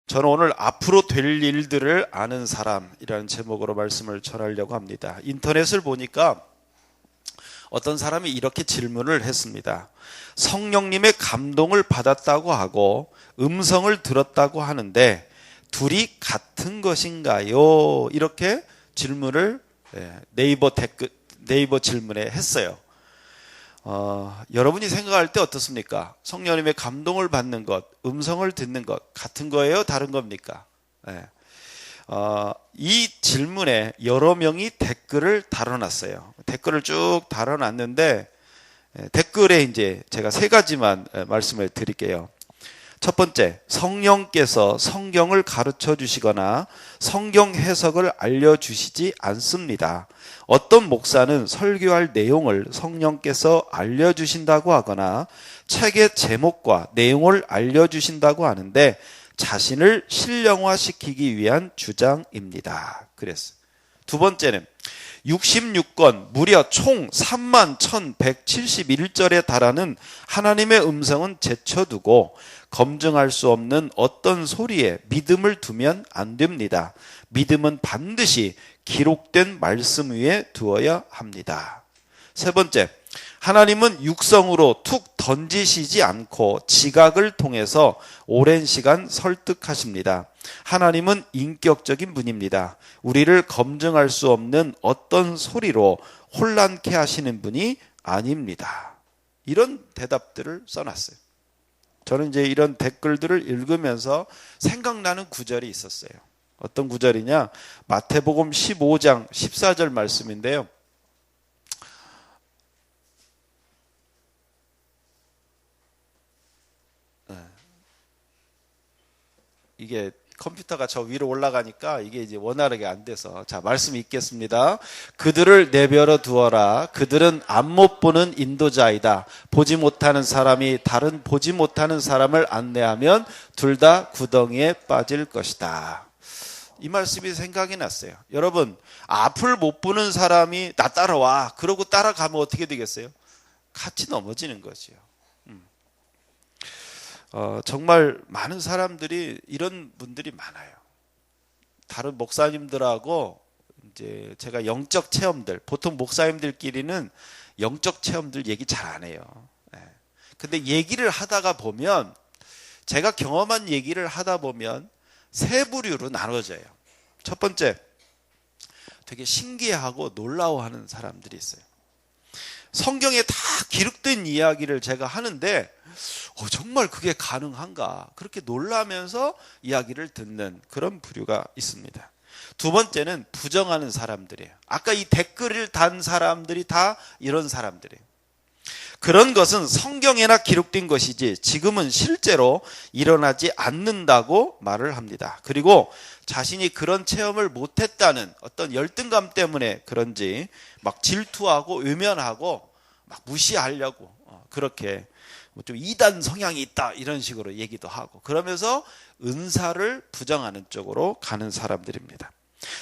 저는 오늘 앞으로 될 일들을 아는 사람이라는 제목으로 말씀을 전하려고 합니다. 인터넷을 보니까 어떤 사람이 이렇게 질문을 했습니다. 성령님의 감동을 받았다고 하고 음성을 들었다고 하는데 둘이 같은 것인가요? 이렇게 질문을 네이버 질문에 했어요. 여러분이 생각할 때 어떻습니까? 성령님의 감동을 받는 것, 음성을 듣는 것 같은 거예요? 다른 겁니까? 이 질문에 여러 명이 댓글을 달아놨어요. 댓글을 쭉 달아놨는데 댓글에 이제 제가 세 가지만 말씀을 드릴게요. 첫 번째, 성령께서 성경을 가르쳐 주시거나 성경 해석을 알려주시지 않습니다. 어떤 목사는 설교할 내용을 성령께서 알려주신다고 하거나 책의 제목과 내용을 알려주신다고 하는데 자신을 신령화시키기 위한 주장입니다. 그랬어요. 두 번째는 66권 무려 총 31,171절에 달하는 하나님의 음성은 제쳐두고 검증할 수 없는 어떤 소리에 믿음을 두면 안 됩니다. 믿음은 반드시 기록된 말씀 위에 두어야 합니다. 세 번째, 하나님은 육성으로 툭 던지시지 않고 지각을 통해서 오랜 시간 설득하십니다. 하나님은 인격적인 분입니다. 우리를 검증할 수 없는 어떤 소리로 혼란케 하시는 분이 아닙니다. 이런 대답들을 써놨어요. 저는 이제 이런 댓글들을 읽으면서 생각나는 구절이 있었어요. 어떤 구절이냐? 마태복음 15장 14절 말씀인데요. 이게 컴퓨터가 저 위로 올라가니까 이게 이제 원활하게 안 돼서. 자, 말씀 읽겠습니다. 그들을 내버려 두어라. 그들은 안못 보는 인도자이다. 보지 못하는 사람이 다른 보지 못하는 사람을 안내하면 둘 다 구덩이에 빠질 것이다. 이 말씀이 생각이 났어요. 여러분, 앞을 못 보는 사람이 나 따라와. 그러고 따라가면 어떻게 되겠어요? 같이 넘어지는 거지요. 정말 많은 사람들이 이런 분들이 많아요. 다른 목사님들하고 이제 제가 영적 체험들, 보통 목사님들끼리는 영적 체험들 얘기 잘 안 해요. 근데 얘기를 하다가 보면, 제가 경험한 얘기를 하다 보면 세 부류로 나눠져요. 첫 번째, 되게 신기해하고 놀라워하는 사람들이 있어요. 성경에 다 기록된 이야기를 제가 하는데 정말 그게 가능한가? 그렇게 놀라면서 이야기를 듣는 그런 부류가 있습니다. 두 번째는 부정하는 사람들이에요. 아까 이 댓글을 단 사람들이 다 이런 사람들이에요. 그런 것은 성경에나 기록된 것이지 지금은 실제로 일어나지 않는다고 말을 합니다. 그리고 자신이 그런 체험을 못했다는 어떤 열등감 때문에 그런지 막 질투하고 외면하고 막 무시하려고 그렇게 좀 이단 성향이 있다 이런 식으로 얘기도 하고, 그러면서 은사를 부정하는 쪽으로 가는 사람들입니다.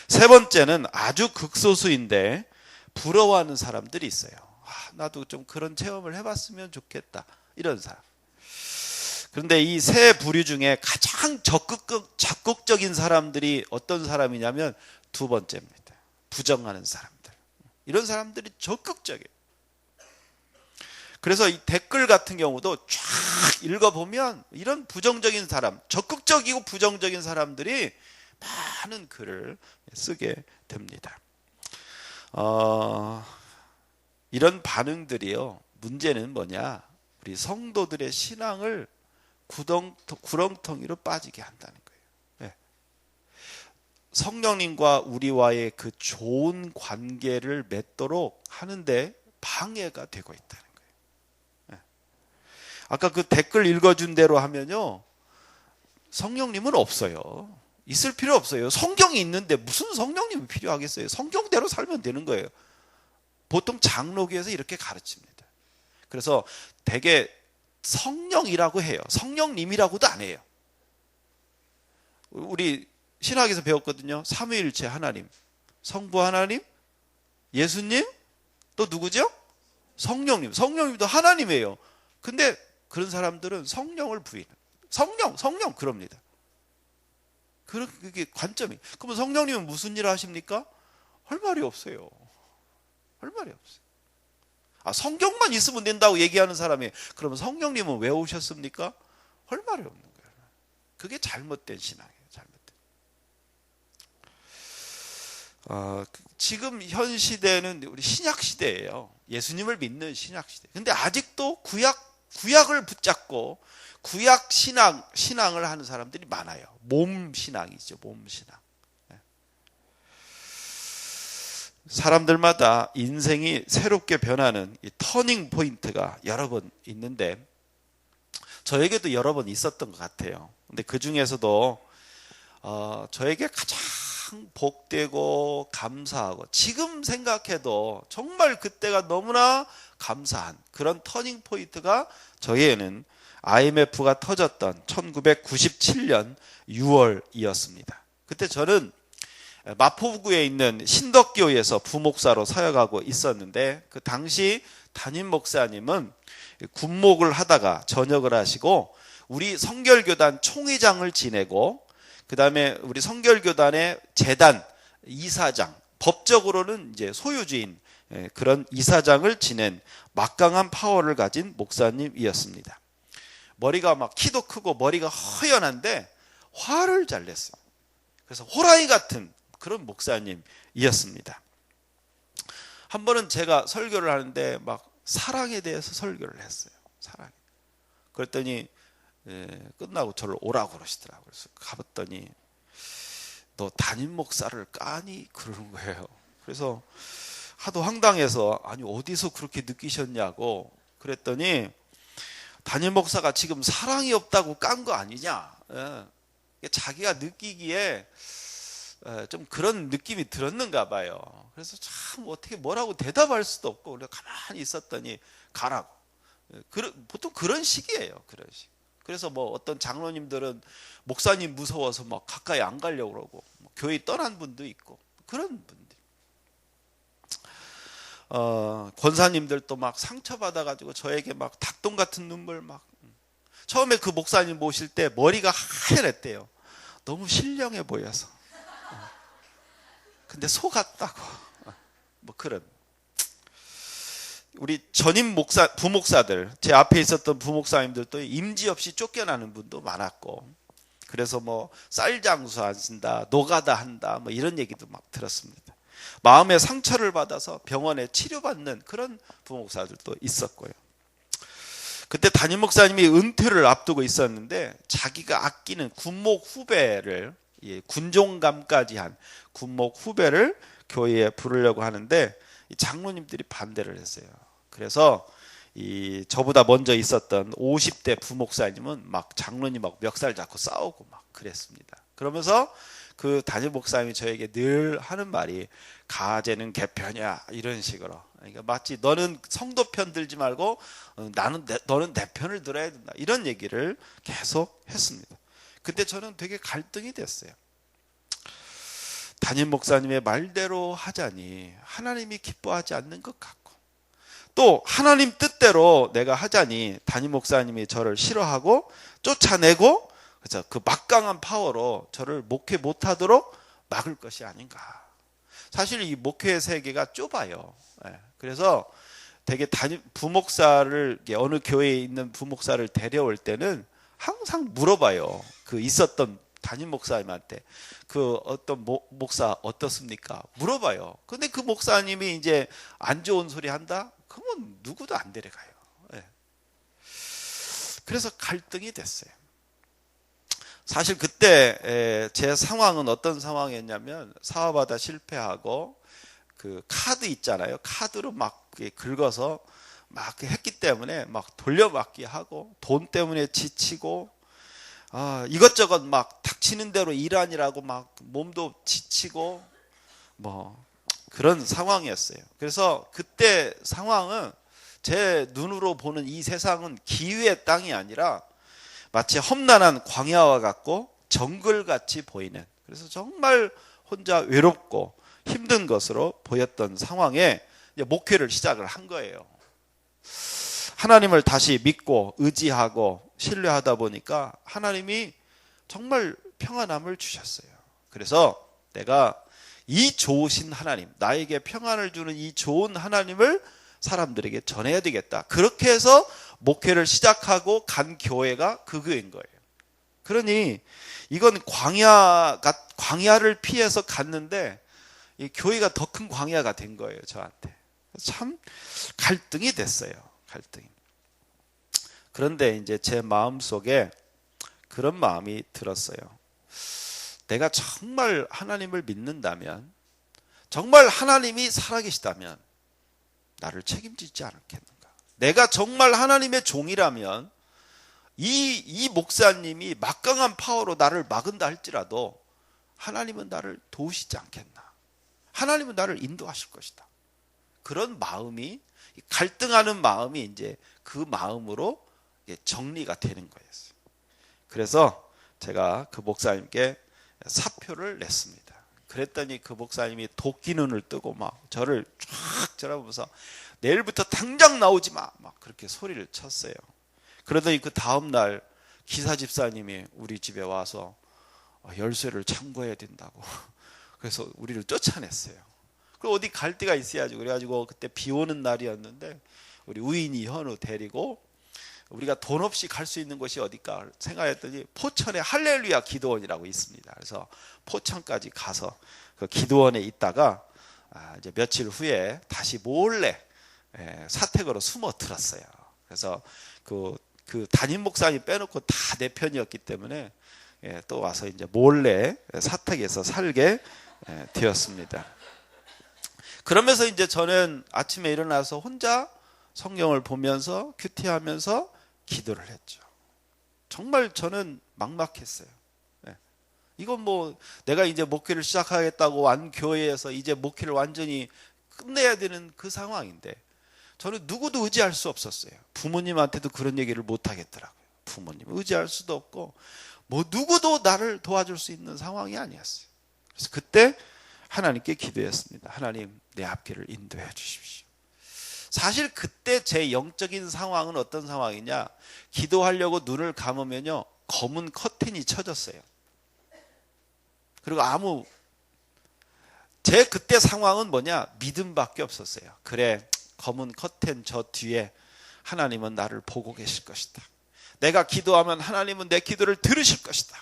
세 번째는 아주 극소수인데 부러워하는 사람들이 있어요. 나도 좀 그런 체험을 해봤으면 좋겠다, 이런 사람. 그런데 이 세 부류 중에 가장 적극적인 사람들이 어떤 사람이냐면 두 번째입니다. 부정하는 사람들. 이런 사람들이 적극적이에요. 그래서 이 댓글 같은 경우도 쫙 읽어보면 이런 부정적인 사람, 적극적이고 부정적인 사람들이 많은 글을 쓰게 됩니다. 이런 반응들이요, 문제는 뭐냐? 우리 성도들의 신앙을 구렁텅이로 빠지게 한다는 거예요. 성령님과 우리와의 그 좋은 관계를 맺도록 하는데 방해가 되고 있다는 거예요. 아까 그 댓글 읽어준 대로 하면요, 성령님은 없어요. 있을 필요 없어요. 성경이 있는데 무슨 성령님이 필요하겠어요? 성경대로 살면 되는 거예요. 보통 장로교에서 이렇게 가르칩니다. 그래서 되게 성령이라고 해요. 성령님이라고도 안 해요. 우리 신학에서 배웠거든요. 삼위일체 하나님, 성부 하나님, 예수님, 또 누구죠? 성령님. 성령님도 하나님이에요. 근데 그런 사람들은 성령을 부인해요. 성령 그럽니다. 그게 관점이. 그러면 성령님은 무슨 일을 하십니까? 할 말이 없어요. 할 말이 없어요. 성경만 있으면 된다고 얘기하는 사람이 그러면 성령님은 왜 오셨습니까? 할 말이 없는 거예요. 그게 잘못된 신앙이에요. 지금 현 시대는 우리 신약 시대예요. 예수님을 믿는 신약 시대. 근데 아직도 구약을 붙잡고 구약 신앙을 하는 사람들이 많아요. 몸 신앙이죠. 몸 신앙. 사람들마다 인생이 새롭게 변하는 이 터닝 포인트가 여러 번 있는데 저에게도 여러 번 있었던 것 같아요. 근데 그 중에서도 저에게 가장 복되고 감사하고 지금 생각해도 정말 그때가 너무나 감사한 그런 터닝 포인트가 저희에는 IMF가 터졌던 1997년 6월이었습니다. 그때 저는 마포구에 있는 신덕교회에서 부목사로 사역하고 있었는데 그 당시 담임 목사님은 군목을 하다가 전역을 하시고 우리 성결교단 총회장을 지내고 그 다음에 우리 성결교단의 재단 이사장, 법적으로는 이제 소유주인 그런 이사장을 지낸 막강한 파워를 가진 목사님이었습니다. 머리가 막 키도 크고 머리가 허연한데 화를 잘 냈어요. 그래서 호랑이 같은 그런 목사님이었습니다. 한 번은 제가 설교를 하는데 막 사랑에 대해서 설교를 했어요. 사랑. 그랬더니 끝나고 저를 오라고 그러시더라고요. 그래서 가봤더니 너 담임 목사를 까니? 그러는 거예요. 그래서 하도 황당해서 아니 어디서 그렇게 느끼셨냐고 그랬더니 담임 목사가 지금 사랑이 없다고 깐 거 아니냐. 자기가 느끼기에 좀 그런 느낌이 들었는가 봐요. 그래서 참 어떻게 뭐라고 대답할 수도 없고 그래서 가만히 있었더니 가라고. 보통 그런 식이에요. 그런 식. 그래서 뭐 어떤 장로님들은 목사님 무서워서 막 가까이 안 가려고 그러고 교회 떠난 분도 있고 그런 분들. 권사님들도 막 상처받아가지고 저에게 막 닭똥 같은 눈물 막. 처음에 그 목사님 모실 때 머리가 하얘랬대요. 너무 신령해 보여서. 근데 속았다고. 뭐 그런. 우리 전임 부목사들, 제 앞에 있었던 부목사님들도 임지 없이 쫓겨나는 분도 많았고, 그래서 뭐 쌀장수 안 쓴다, 노가다 한다, 뭐 이런 얘기도 막 들었습니다. 마음의 상처를 받아서 병원에 치료받는 그런 부목사들도 있었고요. 그때 담임 목사님이 은퇴를 앞두고 있었는데 자기가 아끼는 군목 후배를 군종감까지 한 군목 후배를 교회에 부르려고 하는데 장로님들이 반대를 했어요. 그래서 저보다 먼저 있었던 50대 부목사님은 막 장로님하고 멱살 잡고 싸우고 막 그랬습니다. 그러면서 그 담임 목사님이 저에게 늘 하는 말이 가재는 개편이야 이런 식으로. 그러니까 마치 너는 성도 편 들지 말고 너는 내 편을 들어야 된다 이런 얘기를 계속 했습니다. 그때 저는 되게 갈등이 됐어요. 담임 목사님의 말대로 하자니 하나님이 기뻐하지 않는 것 같고 또 하나님 뜻대로 내가 하자니 담임 목사님이 저를 싫어하고 쫓아내고 그래서 그 막강한 파워로 저를 목회 못하도록 막을 것이 아닌가. 사실 이 목회의 세계가 좁아요. 그래서 되게 부목사를 어느 교회에 있는 부목사를 데려올 때는 항상 물어봐요. 그 있었던 담임 목사님한테 그 어떤 목사 어떻습니까? 물어봐요. 근데 그 목사님이 이제 안 좋은 소리 한다? 그러면 누구도 안 데려가요. 그래서 갈등이 됐어요. 사실 그때 제 상황은 어떤 상황이었냐면 사업하다 실패하고 그 카드 있잖아요. 카드로 막 긁어서 막 했기 때문에 막 돌려막기 하고 돈 때문에 지치고 이것저것 막 닥치는 대로 일하느라고 막 몸도 지치고 뭐 그런 상황이었어요. 그래서 그때 상황은 제 눈으로 보는 이 세상은 기회의 땅이 아니라 마치 험난한 광야와 같고 정글같이 보이는, 그래서 정말 혼자 외롭고 힘든 것으로 보였던 상황에 이제 목회를 시작을 한 거예요. 하나님을 다시 믿고 의지하고 신뢰하다 보니까 하나님이 정말 평안함을 주셨어요. 그래서 내가 이 좋으신 하나님, 나에게 평안을 주는 이 좋은 하나님을 사람들에게 전해야 되겠다. 그렇게 해서 목회를 시작하고 간 교회가 그 교회인 거예요. 그러니 이건 광야를 피해서 갔는데 이 교회가 더 큰 광야가 된 거예요, 저한테. 참 갈등이 됐어요. 갈등이. 그런데 이제 제 마음속에 그런 마음이 들었어요. 내가 정말 하나님을 믿는다면, 정말 하나님이 살아계시다면 나를 책임지지 않겠는가? 내가 정말 하나님의 종이라면 이 목사님이 막강한 파워로 나를 막은다 할지라도 하나님은 나를 도우시지 않겠나? 하나님은 나를 인도하실 것이다. 그런 마음이, 갈등하는 마음이 이제 그 마음으로 정리가 되는 거였어요. 그래서 제가 그 목사님께 사표를 냈습니다. 그랬더니 그 목사님이 도끼 눈을 뜨고 막 저를 쫙 쳐다보면서 내일부터 당장 나오지 마! 막 그렇게 소리를 쳤어요. 그러더니 그 다음날 기사 집사님이 우리 집에 와서 열쇠를 창고해야 된다고 그래서 우리를 쫓아냈어요. 그리고 어디 갈 데가 있어야지. 그래가지고 그때 비 오는 날이었는데 우리 우인이 현우 데리고 우리가 돈 없이 갈 수 있는 곳이 어딜까 생각했더니 포천에 할렐루야 기도원이라고 있습니다. 그래서 포천까지 가서 그 기도원에 있다가 이제 며칠 후에 다시 몰래 사택으로 숨어 들었어요. 그래서 그 담임 목사님 빼놓고 다 내 편이었기 때문에 또 와서 이제 몰래 사택에서 살게 되었습니다. 그러면서 이제 저는 아침에 일어나서 혼자 성경을 보면서 큐티하면서 기도를 했죠. 정말 저는 막막했어요. 이건 뭐 내가 이제 목회를 시작하겠다고 완 교회에서 이제 목회를 완전히 끝내야 되는 그 상황인데 저는 누구도 의지할 수 없었어요. 부모님한테도 그런 얘기를 못 하겠더라고요. 부모님 의지할 수도 없고 뭐 누구도 나를 도와줄 수 있는 상황이 아니었어요. 그래서 그때 하나님께 기도했습니다. 하나님, 내 앞길을 인도해 주십시오. 사실 그때 제 영적인 상황은 어떤 상황이냐, 기도하려고 눈을 감으면요 검은 커튼이 쳐졌어요. 그리고 제 그때 상황은 뭐냐, 믿음밖에 없었어요. 그래, 검은 커튼 저 뒤에 하나님은 나를 보고 계실 것이다. 내가 기도하면 하나님은 내 기도를 들으실 것이다.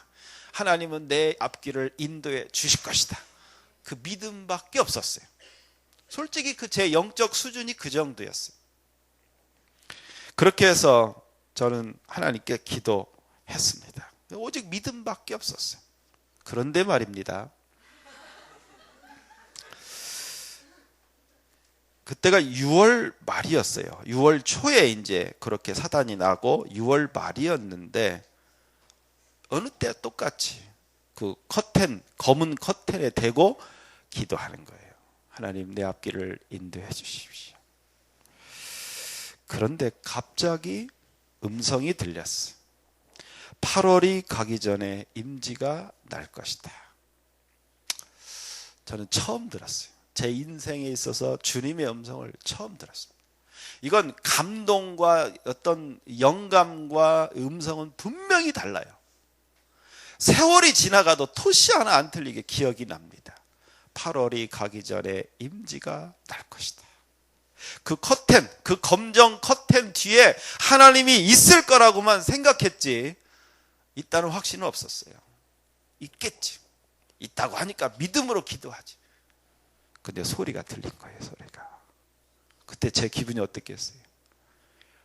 하나님은 내 앞길을 인도해 주실 것이다. 그 믿음밖에 없었어요. 솔직히 제 영적 수준이 그 정도였어요. 그렇게 해서 저는 하나님께 기도했습니다. 오직 믿음밖에 없었어요. 그런데 말입니다. 그때가 6월 말이었어요. 6월 초에 이제 그렇게 사단이 나고 6월 말이었는데 어느 때 똑같이 그 검은 커튼에 대고 기도하는 거예요. 하나님, 내 앞길을 인도해 주십시오. 그런데 갑자기 음성이 들렸어요. 8월이 가기 전에 임지가 날 것이다. 저는 처음 들었어요. 제 인생에 있어서 주님의 음성을 처음 들었습니다. 이건 감동과 어떤 영감과 음성은 분명히 달라요. 세월이 지나가도 토시 하나 안 틀리게 기억이 납니다. 8월이 가기 전에 임지가 날 것이다. 그 커튼, 그 검정 커튼 뒤에 하나님이 있을 거라고만 생각했지 있다는 확신은 없었어요. 있겠지. 있다고 하니까 믿음으로 기도하지. 근데 소리가 들린 거예요. 소리가. 그때 제 기분이 어땠겠어요?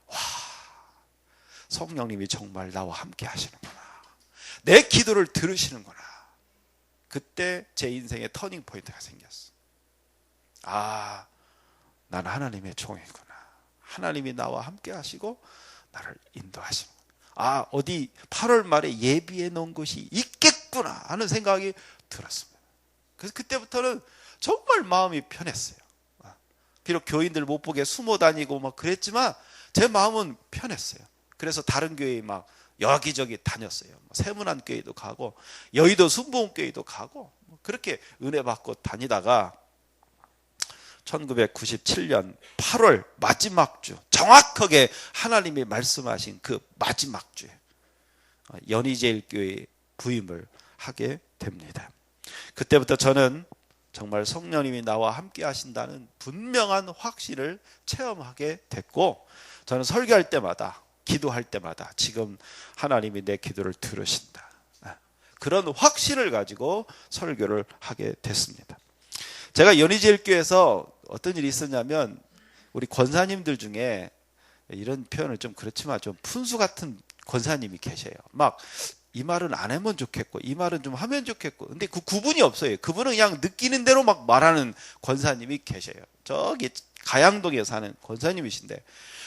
와, 성령님이 정말 나와 함께 하시는구나. 내 기도를 들으시는구나. 그때 제 인생의 터닝 포인트가 생겼어. 아, 난 하나님의 종이구나. 하나님이 나와 함께 하시고 나를 인도하시는구나. 아, 어디 8월 말에 예비해 놓은 곳이 있겠구나 하는 생각이 들었습니다. 그래서 그때부터는 정말 마음이 편했어요. 비록 교인들 못 보게 숨어 다니고 막 그랬지만 제 마음은 편했어요. 그래서 다른 교회 막 여기저기 다녔어요. 세문안 교회도 가고 여의도 순복음 교회도 가고 그렇게 은혜 받고 다니다가 1997년 8월 마지막 주, 정확하게 하나님이 말씀하신 그 마지막 주에 연희제일교회 부임을 하게 됩니다. 그때부터 저는 정말 성령님이 나와 함께 하신다는 분명한 확신을 체험하게 됐고, 저는 설교할 때마다, 기도할 때마다 지금 하나님이 내 기도를 들으신다, 그런 확신을 가지고 설교를 하게 됐습니다. 제가 연희제일교회에서 어떤 일이 있었냐면, 우리 권사님들 중에 이런 표현을 좀 그렇지만 좀 푼수 같은 권사님이 계셔요. 막 이 말은 안 하면 좋겠고 이 말은 좀 하면 좋겠고, 근데 그 구분이 없어요. 그분은 그냥 느끼는 대로 막 말하는 권사님이 계셔요. 저기 가양동에 사는 권사님이신데,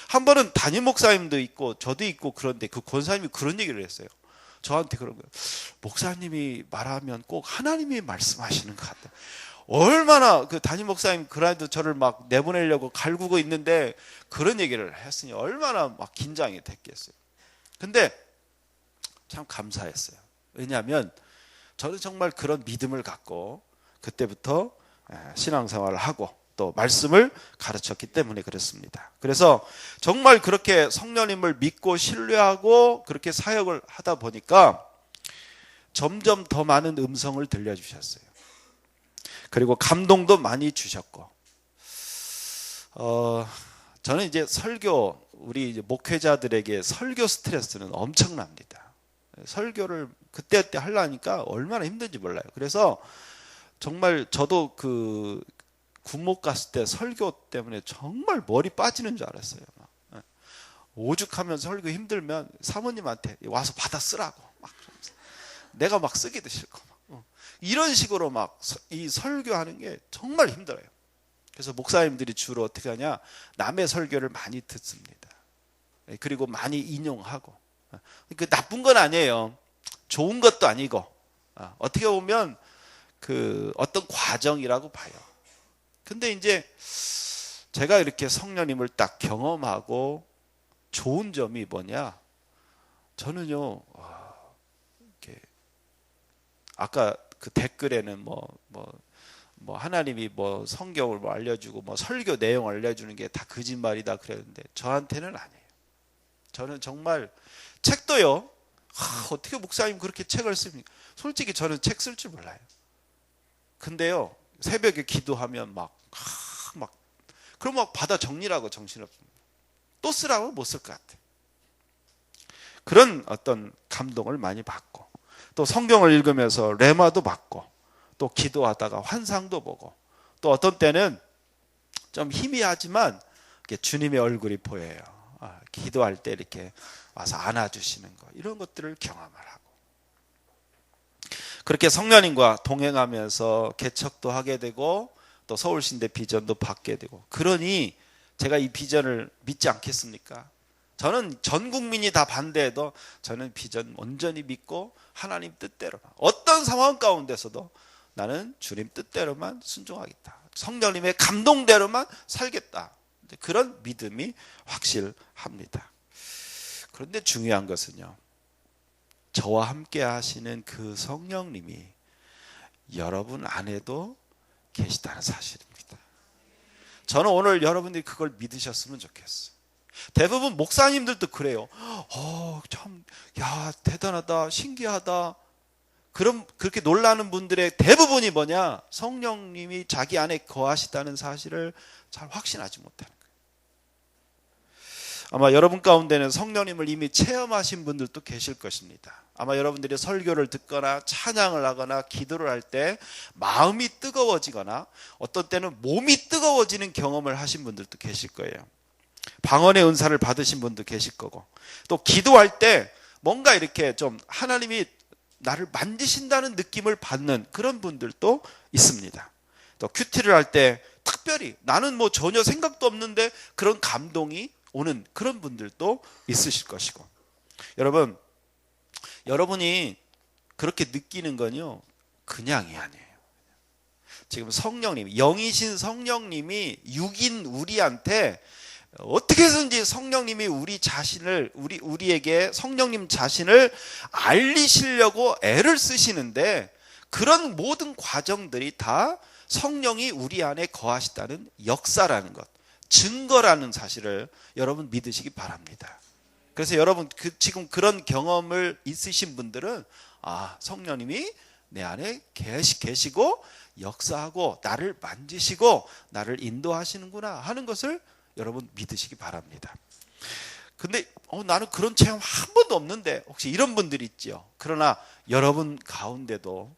한 번은 담임 목사님도 있고 저도 있고, 그런데 그 권사님이 그런 얘기를 했어요. 저한테 그런 거예요. 목사님이 말하면 꼭 하나님이 말씀하시는 것 같아요. 얼마나 그 담임 목사님 그래도 저를 막 내보내려고 갈구고 있는데 그런 얘기를 했으니 얼마나 막 긴장이 됐겠어요. 근데 참 감사했어요. 왜냐하면 저는 정말 그런 믿음을 갖고 그때부터 신앙생활을 하고 또 말씀을 가르쳤기 때문에 그렇습니다. 그래서 정말 그렇게 성령님을 믿고 신뢰하고 그렇게 사역을 하다 보니까 점점 더 많은 음성을 들려주셨어요. 그리고 감동도 많이 주셨고, 저는 이제 설교, 우리 이제 목회자들에게 설교 스트레스는 엄청납니다. 설교를 그때 하려니까 얼마나 힘든지 몰라요. 그래서 정말 저도 그 군목 갔을 때 설교 때문에 정말 머리 빠지는 줄 알았어요. 오죽하면 설교 힘들면 사모님한테 와서 받아 쓰라고 막 내가 막 쓰기도 싫고 이런 식으로 막 이 설교하는 게 정말 힘들어요. 그래서 목사님들이 주로 어떻게 하냐, 남의 설교를 많이 듣습니다. 그리고 많이 인용하고. 그 나쁜 건 아니에요. 좋은 것도 아니고, 어떻게 보면 그 어떤 과정이라고 봐요. 근데 이제 제가 이렇게 성령님을 딱 경험하고 좋은 점이 뭐냐, 저는요, 이렇게 아까 그 댓글에는 뭐 하나님이 뭐 성경을 뭐 알려주고 뭐 설교 내용 알려주는 게 다 거짓말이다 그랬는데, 저한테는 아니에요. 저는 정말 책도요, 어떻게 목사님 그렇게 책을 씁니까? 솔직히 저는 책 쓸 줄 몰라요. 근데요, 새벽에 기도하면 그럼 막 받아 적느라고 정신없습니다. 또 쓰라고 못 쓸 것 같아요. 그런 어떤 감동을 많이 받고, 또 성경을 읽으면서 레마도 받고, 또 기도하다가 환상도 보고, 또 어떤 때는 좀 희미하지만 주님의 얼굴이 보여요. 기도할 때 이렇게 와서 안아주시는 거, 이런 것들을 경험을 하고, 그렇게 성령님과 동행하면서 개척도 하게 되고 또 서울신대 비전도 받게 되고, 그러니 제가 이 비전을 믿지 않겠습니까? 저는 전 국민이 다 반대해도 저는 비전 온전히 믿고 하나님 뜻대로, 어떤 상황 가운데서도 나는 주님 뜻대로만 순종하겠다, 성령님의 감동대로만 살겠다, 그런 믿음이 확실합니다. 그런데 중요한 것은요, 저와 함께 하시는 그 성령님이 여러분 안에도 계시다는 사실입니다. 저는 오늘 여러분들이 그걸 믿으셨으면 좋겠어요. 대부분 목사님들도 그래요. 참, 대단하다, 신기하다. 그렇게 놀라는 분들의 대부분이 뭐냐? 성령님이 자기 안에 거하시다는 사실을 잘 확신하지 못하는 거예요. 아마 여러분 가운데는 성령님을 이미 체험하신 분들도 계실 것입니다. 아마 여러분들이 설교를 듣거나 찬양을 하거나 기도를 할 때 마음이 뜨거워지거나 어떤 때는 몸이 뜨거워지는 경험을 하신 분들도 계실 거예요. 방언의 은사를 받으신 분도 계실 거고, 또 기도할 때 뭔가 이렇게 좀 하나님이 나를 만지신다는 느낌을 받는 그런 분들도 있습니다. 또 큐티를 할 때 특별히 나는 뭐 전혀 생각도 없는데 그런 감동이 오는 그런 분들도 있으실 것이고, 여러분이 그렇게 느끼는 건요, 그냥이 아니에요. 지금 성령님, 영이신 성령님이 육인 우리한테 어떻게든지 성령님이 우리에게 성령님 자신을 알리시려고 애를 쓰시는데, 그런 모든 과정들이 다 성령이 우리 안에 거하시다는 역사라는 것, 증거라는 사실을 여러분 믿으시기 바랍니다. 그래서 여러분 지금 그런 경험을 있으신 분들은 성령님이 내 안에 계시고 역사하고 나를 만지시고 나를 인도하시는구나 하는 것을 여러분 믿으시기 바랍니다. 근데 나는 그런 체험 한 번도 없는데, 혹시 이런 분들이 있죠. 그러나 여러분 가운데도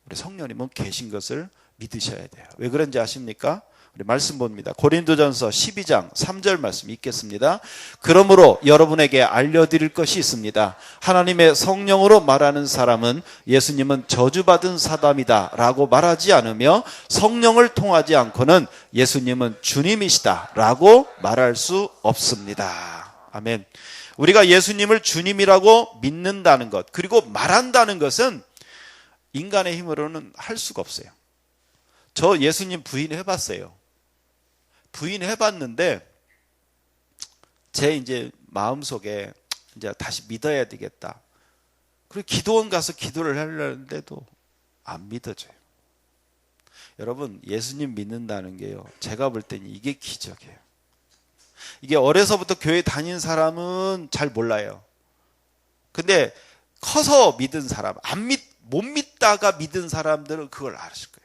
우리 성령님은 계신 것을 믿으셔야 돼요. 왜 그런지 아십니까? 우리 말씀 봅니다. 고린도전서 12장 3절 말씀 읽겠습니다. 그러므로 여러분에게 알려드릴 것이 있습니다. 하나님의 성령으로 말하는 사람은 예수님은 저주받은 사람이다 라고 말하지 않으며, 성령을 통하지 않고는 예수님은 주님이시다 라고 말할 수 없습니다. 아멘. 우리가 예수님을 주님이라고 믿는다는 것, 그리고 말한다는 것은 인간의 힘으로는 할 수가 없어요. 저 예수님 부인해봤어요. 부인해봤는데 제 이제 마음속에 이제 다시 믿어야 되겠다. 그리고 기도원 가서 기도를 하려는데도 안 믿어져요. 여러분, 예수님 믿는다는 게요, 제가 볼 때는 이게 기적이에요. 이게 어려서부터 교회 다닌 사람은 잘 몰라요. 근데 커서 믿은 사람, 못 믿다가 믿은 사람들은 그걸 아실 거예요.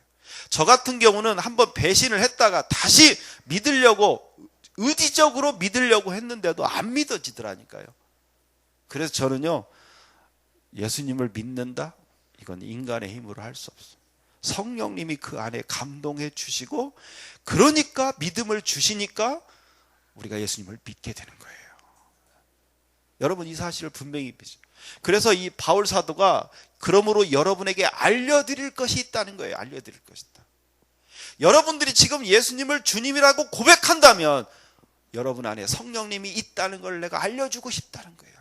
저 같은 경우는 한번 배신을 했다가 다시 믿으려고, 의지적으로 믿으려고 했는데도 안 믿어지더라니까요. 그래서 저는요, 예수님을 믿는다? 이건 인간의 힘으로 할 수 없어요. 성령님이 그 안에 감동해 주시고, 그러니까 믿음을 주시니까 우리가 예수님을 믿게 되는 거예요. 여러분, 이 사실을 분명히 믿으세요. 그래서 이 바울 사도가 그러므로 여러분에게 알려드릴 것이 있다는 거예요. 알려드릴 것이 있다. 여러분들이 지금 예수님을 주님이라고 고백한다면 여러분 안에 성령님이 있다는 걸 내가 알려주고 싶다는 거예요.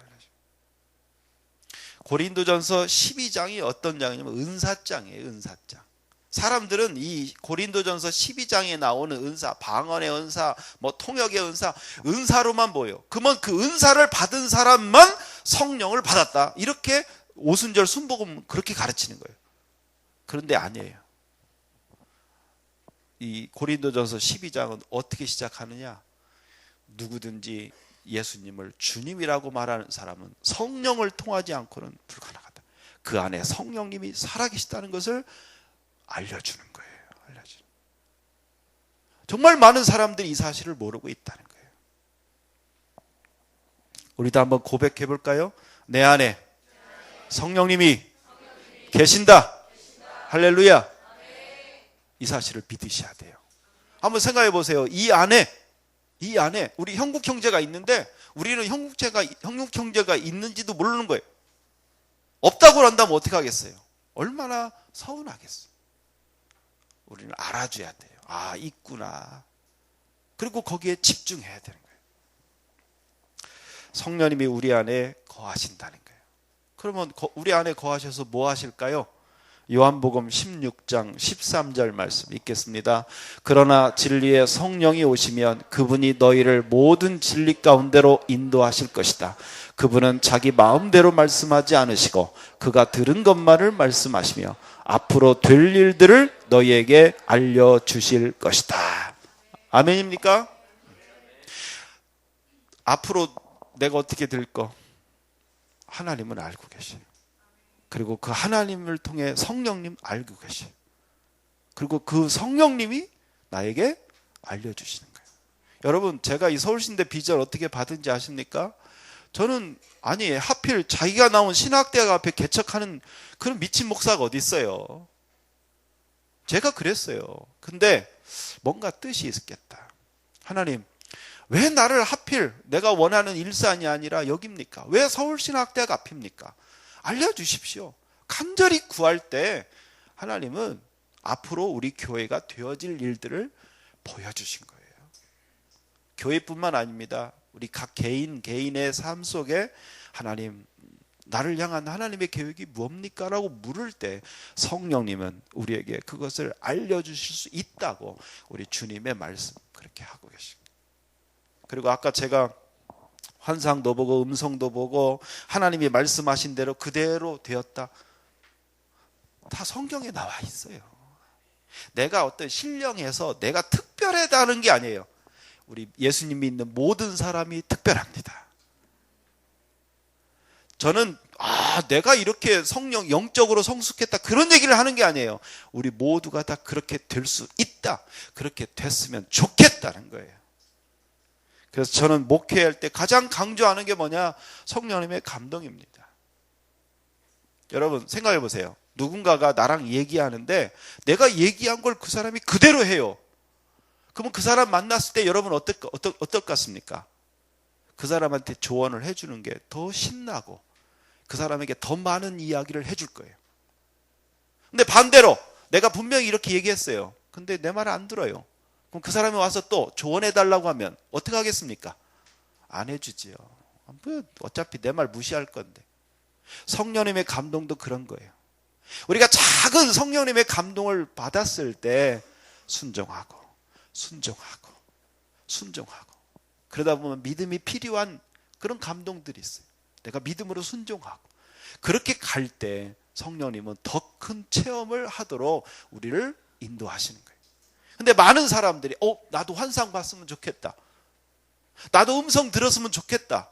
고린도전서 12장이 어떤 장이냐면 은사장이에요. 은사장. 사람들은 이 고린도전서 12장에 나오는 은사, 방언의 은사, 통역의 은사, 은사로만 보여요. 그러면 그 은사를 받은 사람만 성령을 받았다, 이렇게 오순절 순복음 그렇게 가르치는 거예요. 그런데 아니에요. 이 고린도전서 12장은 어떻게 시작하느냐? 누구든지 예수님을 주님이라고 말하는 사람은 성령을 통하지 않고는 불가능하다. 그 안에 성령님이 살아계시다는 것을 알려주는 거예요. 정말 많은 사람들이 이 사실을 모르고 있다는 거예요. 우리도 한번 고백해 볼까요? 내 안에 성령님이 계신다. 할렐루야. 이 사실을 믿으셔야 돼요. 한번 생각해 보세요. 이 안에 우리 형국 형제가 있는데 우리는 형국 형제가 있는지도 모르는 거예요. 없다고 한다면 어떻게 하겠어요? 얼마나 서운하겠어요. 우리는 알아줘야 돼요. 있구나. 그리고 거기에 집중해야 되는 거예요. 성령님이 우리 안에 거하신다는 거예요. 그러면 우리 안에 거하셔서 뭐 하실까요? 요한복음 16장 13절 말씀 읽겠습니다. 그러나 진리의 성령이 오시면 그분이 너희를 모든 진리 가운데로 인도하실 것이다. 그분은 자기 마음대로 말씀하지 않으시고 그가 들은 것만을 말씀하시며 앞으로 될 일들을 너희에게 알려주실 것이다. 아멘입니까? 앞으로 내가 어떻게 될 거 하나님은 알고 계세요. 그리고 그 하나님을 통해 성령님 알고 계세요. 그리고 그 성령님이 나에게 알려주시는 거예요. 여러분, 제가 이 서울신대 비전을 어떻게 받은지 아십니까? 저는 하필 자기가 나온 신학대학 앞에 개척하는 그런 미친 목사가 어디 있어요. 제가 그랬어요. 근데 뭔가 뜻이 있겠다. 하나님, 왜 나를 하필 내가 원하는 일산이 아니라 여기입니까? 왜 서울신학대학 앞입니까? 알려주십시오. 간절히 구할 때 하나님은 앞으로 우리 교회가 되어질 일들을 보여주신 거예요. 교회뿐만 아닙니다. 우리 각 개인의 삶 속에 하나님, 나를 향한 하나님의 계획이 뭡니까? 라고 물을 때 성령님은 우리에게 그것을 알려주실 수 있다고 우리 주님의 말씀 그렇게 하고 계십니다. 그리고 아까 제가 환상도 보고 음성도 보고 하나님이 말씀하신 대로 그대로 되었다. 다 성경에 나와 있어요. 내가 어떤 신령해서 내가 특별하다는 게 아니에요. 우리 예수님 믿는 모든 사람이 특별합니다. 저는 내가 이렇게 영적으로 성숙했다 그런 얘기를 하는 게 아니에요. 우리 모두가 다 그렇게 될 수 있다. 그렇게 됐으면 좋겠다는 거예요. 그래서 저는 목회할 때 가장 강조하는 게 뭐냐? 성령님의 감동입니다. 여러분 생각해 보세요. 누군가가 나랑 얘기하는데 내가 얘기한 걸 그 사람이 그대로 해요. 그러면 그 사람 만났을 때 여러분 어떨 것 같습니까? 그 사람한테 조언을 해주는 게 더 신나고 그 사람에게 더 많은 이야기를 해줄 거예요. 근데 반대로 내가 분명히 이렇게 얘기했어요. 근데 내 말을 안 들어요. 그럼 그 사람이 와서 또 조언해달라고 하면 어떻게 하겠습니까? 안 해주지요. 어차피 내 말 무시할 건데. 성령님의 감동도 그런 거예요. 우리가 작은 성령님의 감동을 받았을 때 순종하고 그러다 보면 믿음이 필요한 그런 감동들이 있어요. 내가 믿음으로 순종하고 그렇게 갈 때 성령님은 더 큰 체험을 하도록 우리를 인도하시는 거예요. 근데 많은 사람들이 나도 환상 봤으면 좋겠다. 나도 음성 들었으면 좋겠다.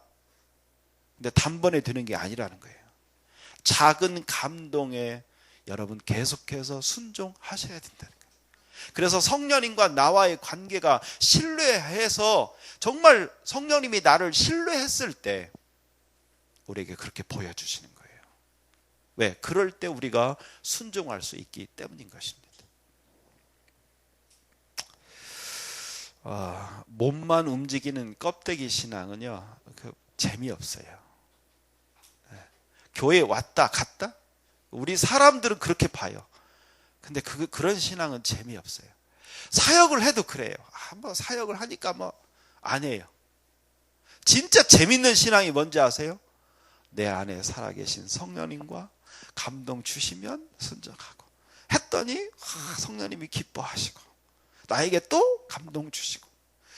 근데 단번에 되는 게 아니라는 거예요. 작은 감동에 여러분 계속해서 순종하셔야 된다는 거예요. 그래서 성령님과 나와의 관계가 신뢰해서 정말 성령님이 나를 신뢰했을 때 우리에게 그렇게 보여주시는 거예요. 왜? 그럴 때 우리가 순종할 수 있기 때문인 것입니다. 몸만 움직이는 껍데기 신앙은요, 재미없어요. 교회에 왔다 갔다? 우리 사람들은 그렇게 봐요. 근데 그런 신앙은 재미없어요. 사역을 해도 그래요. 사역을 하니까 안 해요. 진짜 재밌는 신앙이 뭔지 아세요? 내 안에 살아계신 성령님과 감동 주시면 순종하고 했더니 성령님이 기뻐하시고 나에게 또 감동 주시고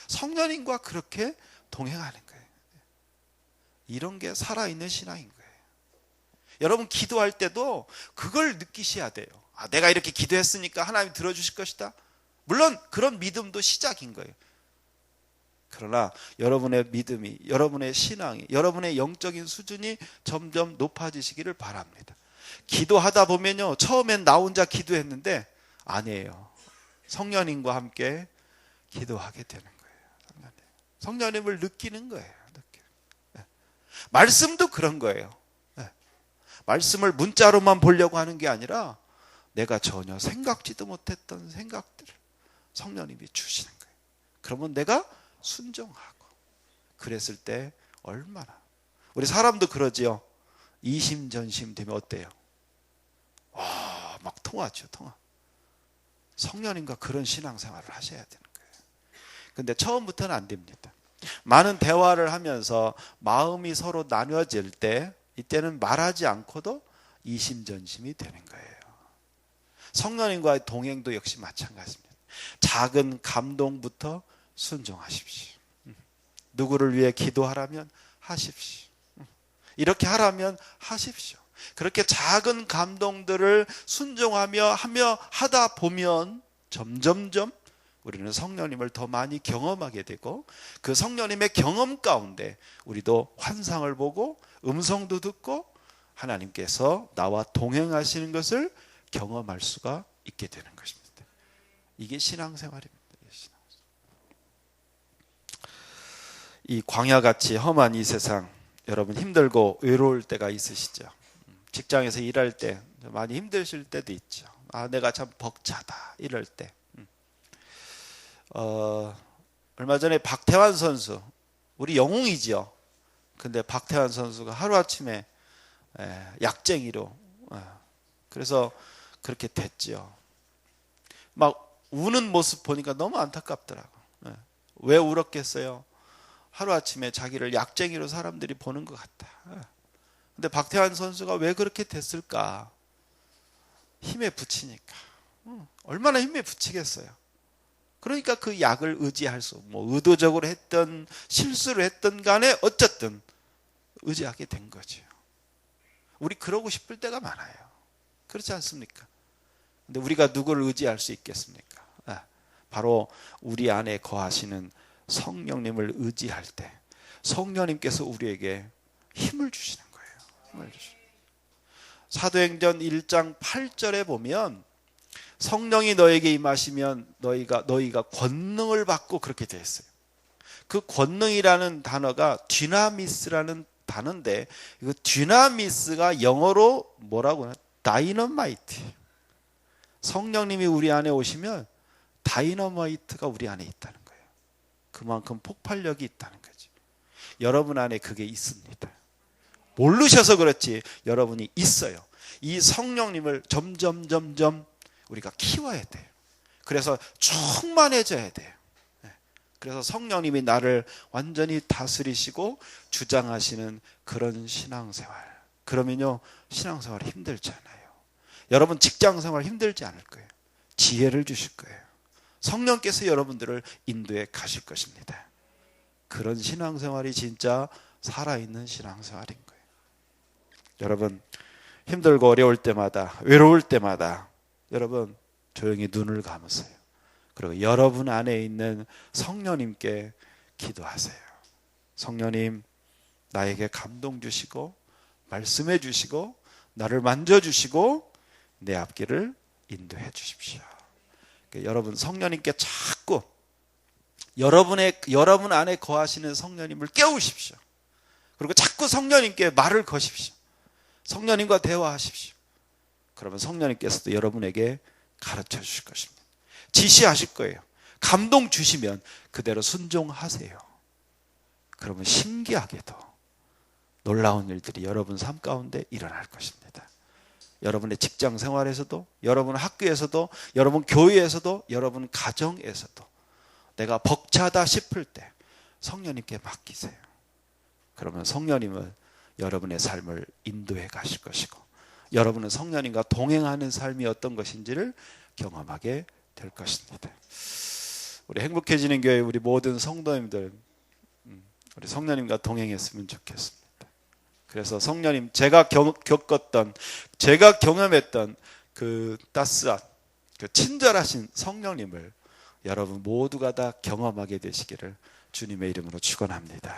성령님과 그렇게 동행하는 거예요. 이런 게 살아있는 신앙인 거예요. 여러분 기도할 때도 그걸 느끼셔야 돼요. 내가 이렇게 기도했으니까 하나님 들어주실 것이다. 물론 그런 믿음도 시작인 거예요. 그러나 여러분의 믿음이, 여러분의 신앙이, 여러분의 영적인 수준이 점점 높아지시기를 바랍니다. 기도하다 보면요, 처음엔 나 혼자 기도했는데 아니에요. 성령님과 함께 기도하게 되는 거예요. 성령님을 느끼는 거예요. 말씀도 그런 거예요. 말씀을 문자로만 보려고 하는 게 아니라 내가 전혀 생각지도 못했던 생각들을 성령님이 주시는 거예요. 그러면 내가 순종하고 그랬을 때 얼마나 우리 사람도 그러지요. 이심전심 되면 어때요? 막 통하죠. 성령님과 그런 신앙생활을 하셔야 되는 거예요. 근데 처음부터는 안 됩니다. 많은 대화를 하면서 마음이 서로 나뉘어질 때 이때는 말하지 않고도 이심전심이 되는 거예요. 성령님과의 동행도 역시 마찬가지입니다. 작은 감동부터 순종하십시오. 누구를 위해 기도하라면 하십시오. 이렇게 하라면 하십시오. 그렇게 작은 감동들을 순종하며 하다 보면 점점점 우리는 성령님을 더 많이 경험하게 되고 그 성령님의 경험 가운데 우리도 환상을 보고 음성도 듣고 하나님께서 나와 동행하시는 것을 경험할 수가 있게 되는 것입니다. 이게 신앙생활입니다. 이 광야같이 험한 이 세상 여러분 힘들고 외로울 때가 있으시죠? 직장에서 일할 때 많이 힘드실 때도 있죠. 내가 참 벅차다 이럴 때. 얼마 전에 박태환 선수 우리 영웅이지요. 근데 박태환 선수가 하루아침에 약쟁이로 그래서 그렇게 됐지요. 막 우는 모습 보니까 너무 안타깝더라고. 왜 울었겠어요? 하루아침에 자기를 약쟁이로 사람들이 보는 것 같다. 근데 박태환 선수가 왜 그렇게 됐을까? 힘에 부치니까. 얼마나 힘에 부치겠어요. 그러니까 그 약을 의지할 수, 의도적으로 했던 실수를 했던 간에 어쨌든 의지하게 된 거죠. 우리 그러고 싶을 때가 많아요. 그렇지 않습니까? 근데 우리가 누구를 의지할 수 있겠습니까? 바로 우리 안에 거하시는 성령님을 의지할 때 성령님께서 우리에게 힘을 주시는 거예요. 힘을 주시는. 사도행전 1장 8절에 보면 성령이 너에게 임하시면 너희가 권능을 받고 그렇게 되어 있어요. 그 권능이라는 단어가 디나미스라는 단어인데, 이거 디나미스가 영어로 뭐라고 하나? 다이너마이트. 성령님이 우리 안에 오시면 다이너마이트가 우리 안에 있다는 거예요. 그만큼 폭발력이 있다는 거죠. 여러분 안에 그게 있습니다. 모르셔서 그렇지 여러분이 있어요. 이 성령님을 점점 우리가 키워야 돼요. 그래서 충만해져야 돼요. 그래서 성령님이 나를 완전히 다스리시고 주장하시는 그런 신앙생활. 그러면요, 신앙생활 힘들지 않아요. 여러분 직장생활 힘들지 않을 거예요. 지혜를 주실 거예요. 성령께서 여러분들을 인도해 가실 것입니다. 그런 신앙생활이 진짜 살아있는 신앙생활인 거예요. 여러분 힘들고 어려울 때마다, 외로울 때마다 여러분 조용히 눈을 감으세요. 그리고 여러분 안에 있는 성령님께 기도하세요. 성령님, 나에게 감동 주시고 말씀해 주시고 나를 만져주시고 내 앞길을 인도해 주십시오. 그러니까 여러분 성령님께 자꾸 여러분 안에 거하시는 성령님을 깨우십시오. 그리고 자꾸 성령님께 말을 거십시오. 성령님과 대화하십시오. 그러면 성령님께서도 여러분에게 가르쳐 주실 것입니다. 지시하실 거예요. 감동 주시면 그대로 순종하세요. 그러면 신기하게도 놀라운 일들이 여러분 삶 가운데 일어날 것입니다. 여러분의 직장 생활에서도, 여러분 학교에서도, 여러분 교회에서도, 여러분 가정에서도 내가 벅차다 싶을 때 성령님께 맡기세요. 그러면 성령님은 여러분의 삶을 인도해 가실 것이고 여러분은 성령님과 동행하는 삶이 어떤 것인지를 경험하게 될 것입니다. 우리 행복해지는 교회 우리 모든 성도님들 우리 성령님과 동행했으면 좋겠습니다. 그래서 성령님, 제가 겪었던, 제가 경험했던 그 따스한, 그 친절하신 성령님을 여러분 모두가 다 경험하게 되시기를 주님의 이름으로 축원합니다.